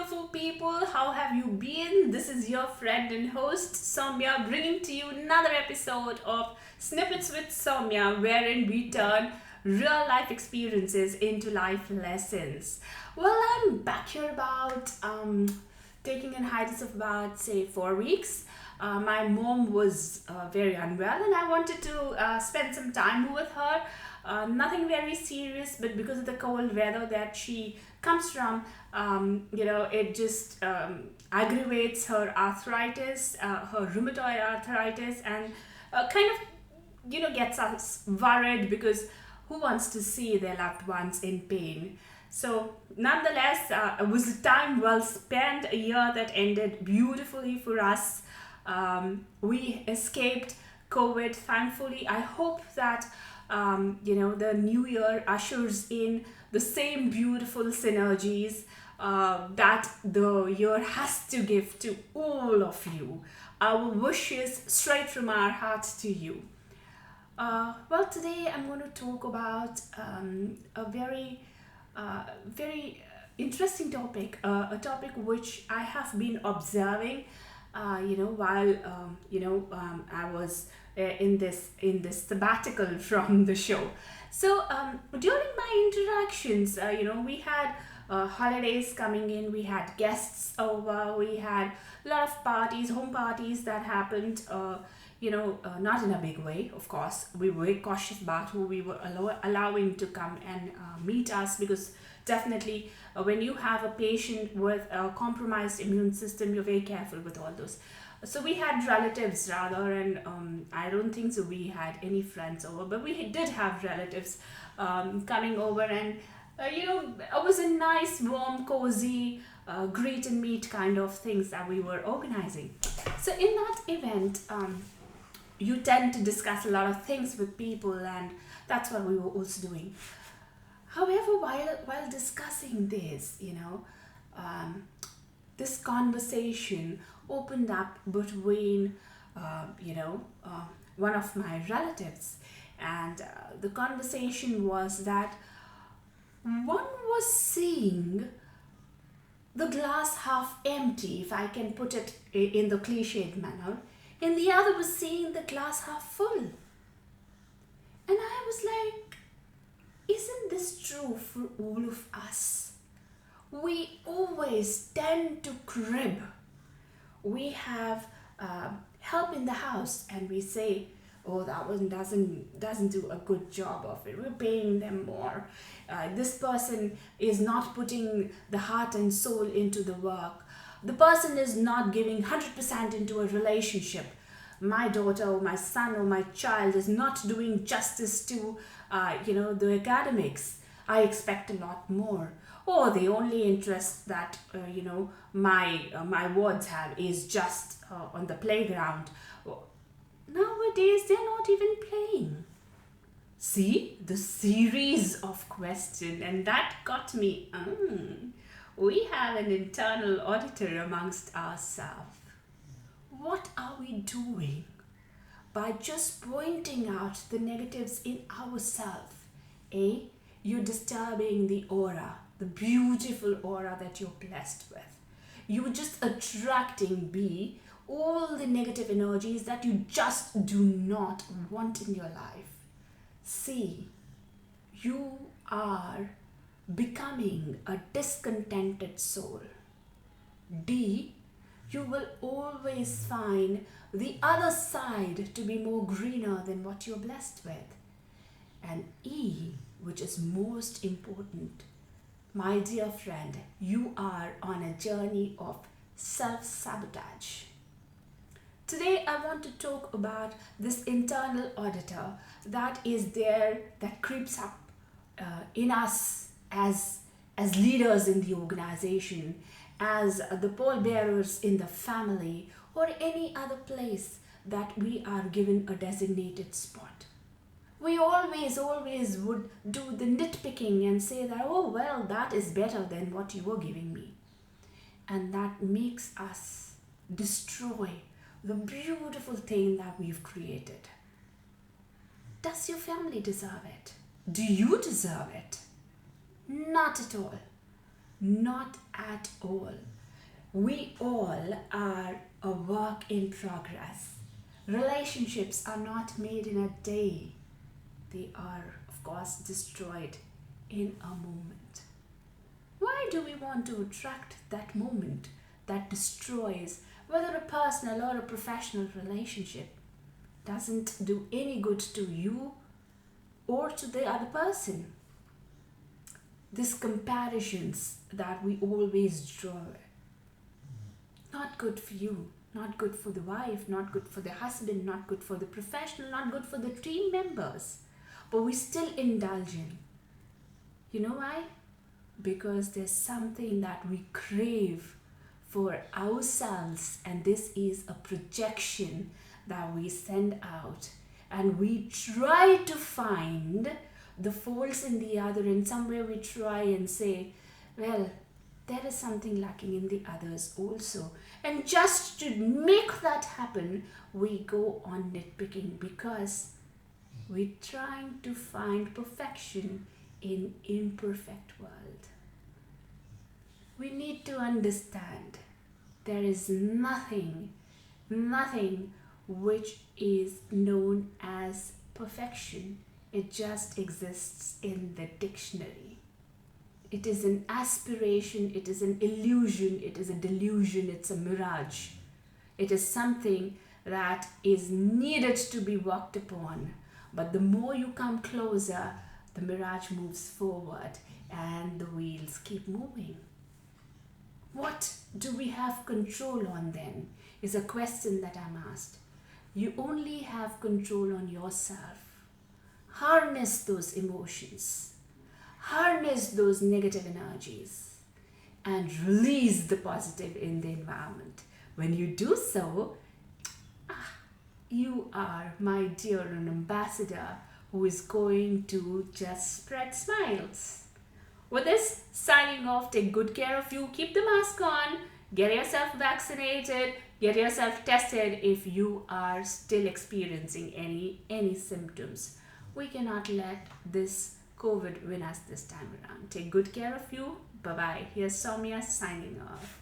beautiful people, how have you been? This is your friend and host Saumya, bringing to you another episode of Snippets with Saumya, wherein we turn real life experiences into life lessons. Well, I'm back here about taking a hiatus of about say 4 weeks. My mom was very unwell, and I wanted to spend some time with her. Nothing very serious, but because of the cold weather that she comes from, it just aggravates her arthritis, her rheumatoid arthritis, and kind of, gets us worried because who wants to see their loved ones in pain? So, nonetheless, it was a time well spent, a year that ended beautifully for us. We escaped COVID, thankfully. I hope that the new year ushers in the same beautiful synergies that the year has to give to all of you. Our wishes straight from our hearts to you. Well, today I'm going to talk about a very interesting topic, a topic which I have been observing, while I was in this sabbatical from the show. So during my interactions, we had holidays coming in, we had guests over, we had a lot of parties, home parties that happened. Not in a big way, of course. We were very cautious about who we were allowing to come and meet us, because definitely when you have a patient with a compromised immune system, you're very careful with all those. So we had relatives rather, and I don't think so we had any friends over, but we did have relatives coming over, and it was a nice, warm, cozy greet and meet kind of things that we were organizing. So in that event, you tend to discuss a lot of things with people, and that's what we were also doing. However, while discussing this, this conversation opened up between, one of my relatives, and the conversation was that one was seeing the glass half empty, if I can put it in the cliched manner, and the other was seeing the glass half full. And I was like, isn't this true for all of us? We always tend to crib. We have help in the house, and we say, oh, that one doesn't do a good job of it. We're paying them more. This person is not putting the heart and soul into the work. The person is not giving 100% into a relationship. My daughter or my son or my child is not doing justice to, the academics. I expect a lot more. Or the only interest that, my wards have is just on the playground. Nowadays, they're not even playing. See, the series of questions, and that got me, we have an internal auditor amongst ourselves. What are we doing by just pointing out the negatives in ourselves? A, you're disturbing the aura, the beautiful aura that you're blessed with. You're just attracting, B, all the negative energies that you just do not want in your life. C, you are becoming a discontented soul. D, you will always find the other side to be more greener than what you're blessed with. And E, which is most important, my dear friend, you are on a journey of self-sabotage. Today I want to talk about this internal auditor that is there, that creeps up in us as leaders in the organization, as the pallbearers in the family, or any other place that we are given a designated spot. We always would do the nitpicking and say that, oh, well, that is better than what you were giving me. And that makes us destroy the beautiful thing that we've created. Does your family deserve it? Do you deserve it? Not at all. Not at all. We all are a work in progress. Relationships are not made in a day. They are, of course, destroyed in a moment. Why do we want to attract that moment that destroys whether a personal or a professional relationship? Doesn't do any good to you or to the other person. These comparisons that we always draw, not good for you, not good for the wife, not good for the husband, not good for the professional, not good for the team members, but we still indulge in. You know why? Because there's something that we crave for ourselves, and this is a projection that we send out, and we try to find the faults in the other. In some way we try and say, well, there is something lacking in the others also, and just to make that happen we go on nitpicking, because we're trying to find perfection in imperfect world. We need to understand there is nothing which is known as perfection. It just exists in the dictionary. It is an aspiration, it is an illusion, it is a delusion, it's a mirage. It is something that is needed to be worked upon. But the more you come closer, the mirage moves forward and the wheels keep moving. What do we have control on then? Is a question that I'm asked. You only have control on yourself. Harness those emotions. Harness those negative energies and release the positive in the environment. When you do so, you are, my dear, an ambassador who is going to just spread smiles. With this, signing off, take good care of you, keep the mask on, get yourself vaccinated, get yourself tested if you are still experiencing any symptoms. We cannot let this COVID win us this time around. Take good care of you. Bye-bye. Here's Saumya signing off.